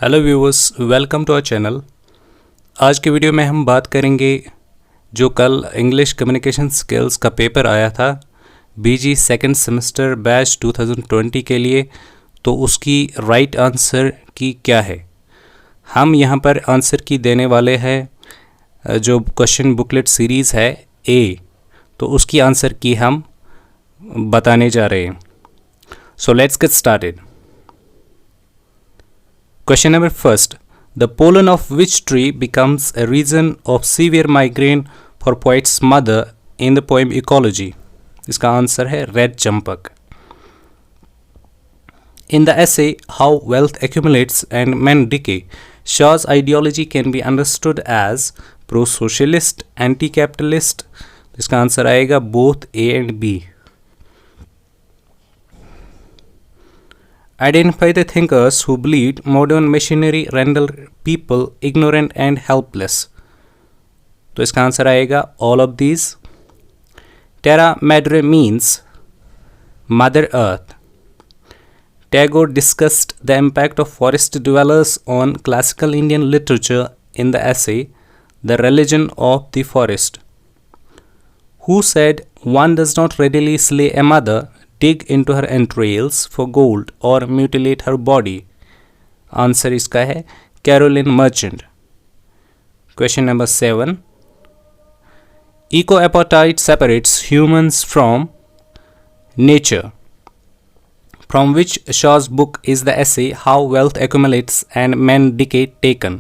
Hello viewers, welcome to our channel. आज के video में हम बात करेंगे जो कल इंग्लिश कम्युनिकेशन स्किल्स का पेपर आया था बीजी सेकंड सेमेस्टर बैच 2020 के लिए, तो उसकी राइट आंसर की क्या है। हम यहाँ पर आंसर की देने वाले हैं जो क्वेश्चन बुकलेट सीरीज़ है ए, तो उसकी आंसर की हम बताने जा रहे हैं। So let's get started. Question number first. The pollen of which tree becomes a reason of severe migraine for poet's mother in the poem Ecology? इसका आंसर है red Champak. In the essay How Wealth Accumulates and Men Decay, Shaw's ideology can be understood as pro-socialist, anti-capitalist. इसका answer आएगा both A and B. Identify the thinkers who believed modern machinery rendered people ignorant and helpless. तो इसका answer आएगा all of these. Terra Madre means Mother Earth. Tagore discussed the impact of forest dwellers on classical Indian literature in the essay The Religion of the Forest. Who said one does not readily slay a mother, dig into her entrails for gold or mutilate her body? Answer इसका है Caroline Merchant. Question number 7. Eco-apartheid separates humans from nature. From which Shaw's book is the essay How Wealth Accumulates and Men Decay taken?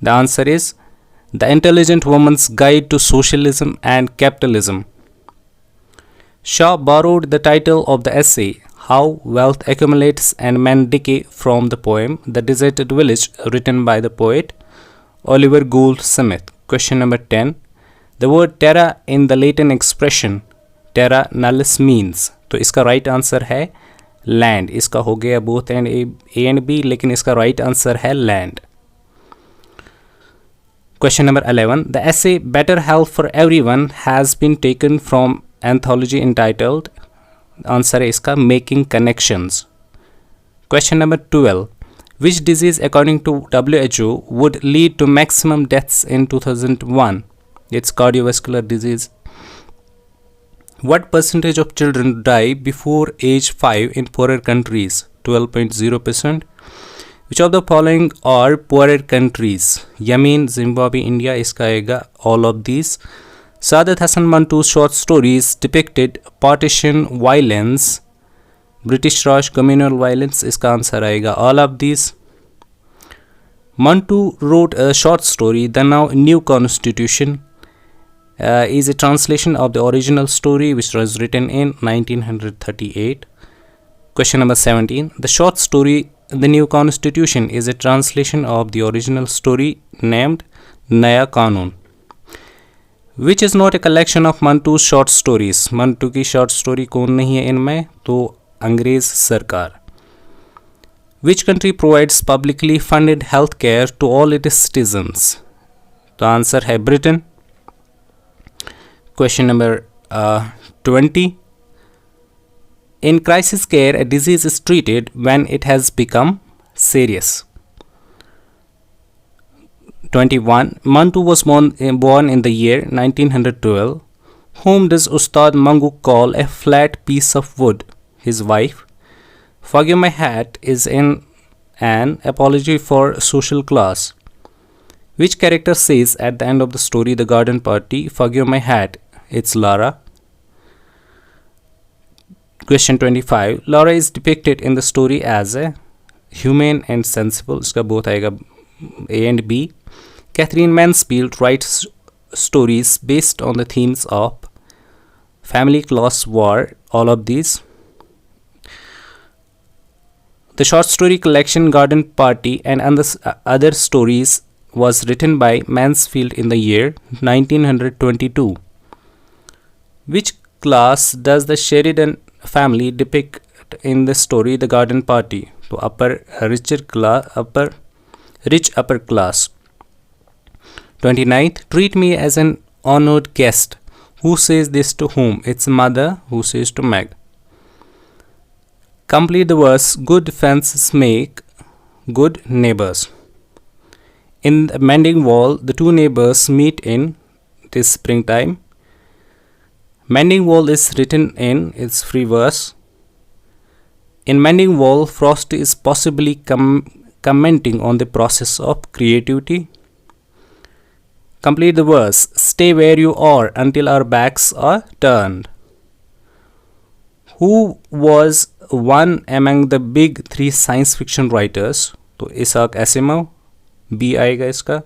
The answer is The Intelligent Woman's Guide to Socialism and Capitalism. Shaw borrowed the title of the essay How Wealth Accumulates and Men Decay from the poem The Deserted Village written by the poet Oliver Goldsmith. Question number 10. The word terra in the Latin expression terra nullius means. तो इसका right answer है land. इसका हो गया both and A and B, लेकिन इसका right answer है land. Question number 11. The essay Better Health for Everyone has been taken from anthology entitled, answer है इसका Making Connections. Question number 12. Which disease according to WHO would lead to maximum deaths in 2001? It's cardiovascular disease. What percentage of children die before age 5 in poorer countries? 12.0%. Which of the following are poorer countries? Yemen, Zimbabwe, India. इसका आएगा all of these. Saadat Hasan Manto's short stories depicted partition violence. British Raj communal violence. इसका answer आएगा all of these. Manto wrote a short story, The Now New Constitution, is a translation of the original story which was written in 1938. Question number 17. The short story The New Constitution is a translation of the original story named Naya Kanun, which is not a collection of Manto's short stories. Mantu की short story कौन नहीं है इनमें? तो अंग्रेज सरकार. Which country provides publicly funded health care to all its citizens? तो answer है Britain. Question number 20. In crisis care, a disease is treated when it has become serious. 21. Manto was born in the year 1912. Whom does Ustad Mangu call a flat piece of wood? His wife. Forgive My Hat is in an apology for social class. Which character says at the end of the story The Garden Party, Forgive My Hat? It's Lara. Question 25. Laura is depicted in the story as a humane and sensible. इसका both आएगा A and B. Catherine Mansfield writes stories based on the themes of family, class, war. All of these. The short story collection Garden Party and other stories was written by Mansfield in the year 1922. Which class does the Sheridan family depict in the story The Garden Party? तो rich upper class. 29th. Treat me as an honored guest. Who says this to whom? It's mother who says to Meg. Complete the verse. Good fences make good neighbors. In the Mending Wall, the two neighbors meet in this springtime. Mending Wall is written in its free verse. In Mending Wall, Frost is possibly commenting on the process of creativity. Complete the verse. Stay where you are until our backs are turned. Who was one among the big three science fiction writers? तो Isaac Asimov, B आएगा इसका.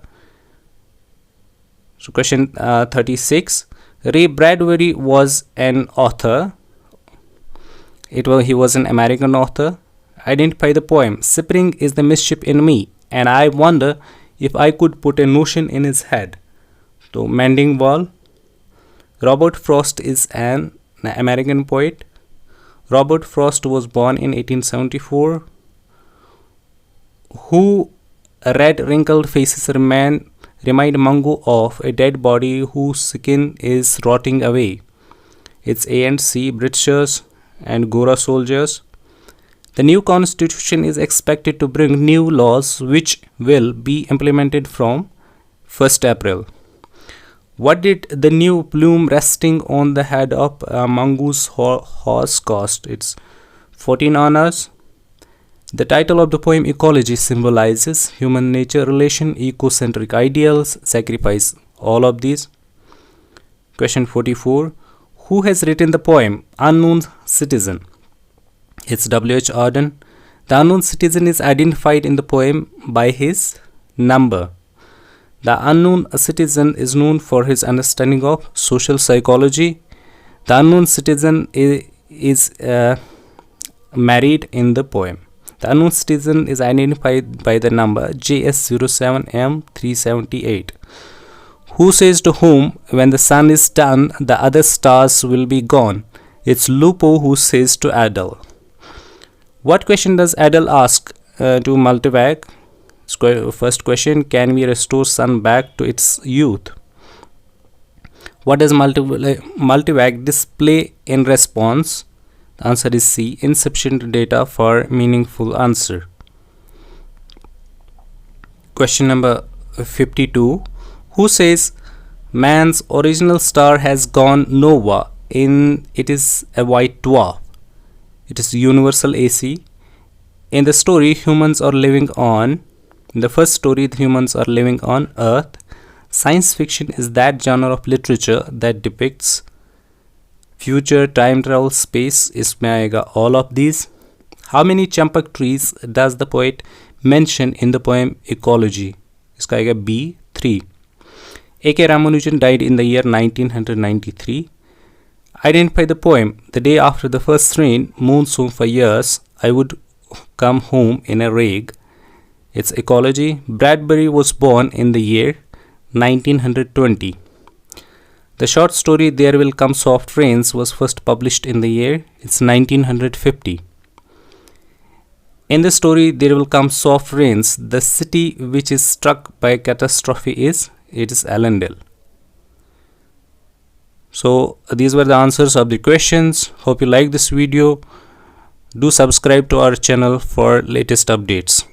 So question 36. Ray Bradbury was an author. He was an American author. Identify the poem. Spring is the mischief in me, and I wonder if I could put a notion in his head. So Mending Wall. Robert Frost is an American poet. Robert Frost was born in 1874. Who red wrinkled faces remind Mungo of a dead body whose skin is rotting away? It's A and C, Britishers and Gora soldiers. The new constitution is expected to bring new laws which will be implemented from 1st April. What did the new plume resting on the head of Mungo's horse cost? It's 14 annas. The title of the poem Ecology symbolizes human nature relation, ecocentric ideals, sacrifice, all of these. Question 44. Who has written the poem Unknown Citizen? It's W.H. Auden. The unknown citizen is identified in the poem by his number. The unknown citizen is known for his understanding of social psychology. The unknown citizen is married in the poem. The unknown citizen is identified by the number JS07M378. Who says to whom, when the sun is done, the other stars will be gone? It's Lupo who says to Adele. What question does Adele ask to Multivac? First question, can we restore sun back to its youth? What does Multivac display in response? The answer is C, insufficient data for meaningful answer. Question number 52. Who says man's original star has gone nova it is a white dwarf? It is universal AC. In the story, humans are living on In the first story, the humans are living on Earth. Science fiction is that genre of literature that depicts future, time travel, space. इसमें आएगा all of these. How many champak trees does the poet mention in the poem Ecology? इसका आएगा B, 3. A.K. Ramanujan died in the year 1993. Identify the poem. The day after the first rain, monsoon for years, I would come home in a rag. It's Ecology. Bradbury was born in the year 1920. The short story There Will Come Soft Rains was first published in the year 1950. In the story There Will Come Soft Rains, the city which is struck by catastrophe is Allendale. So these were the answers of the questions. Hope you like this video. Do subscribe to our channel for latest updates.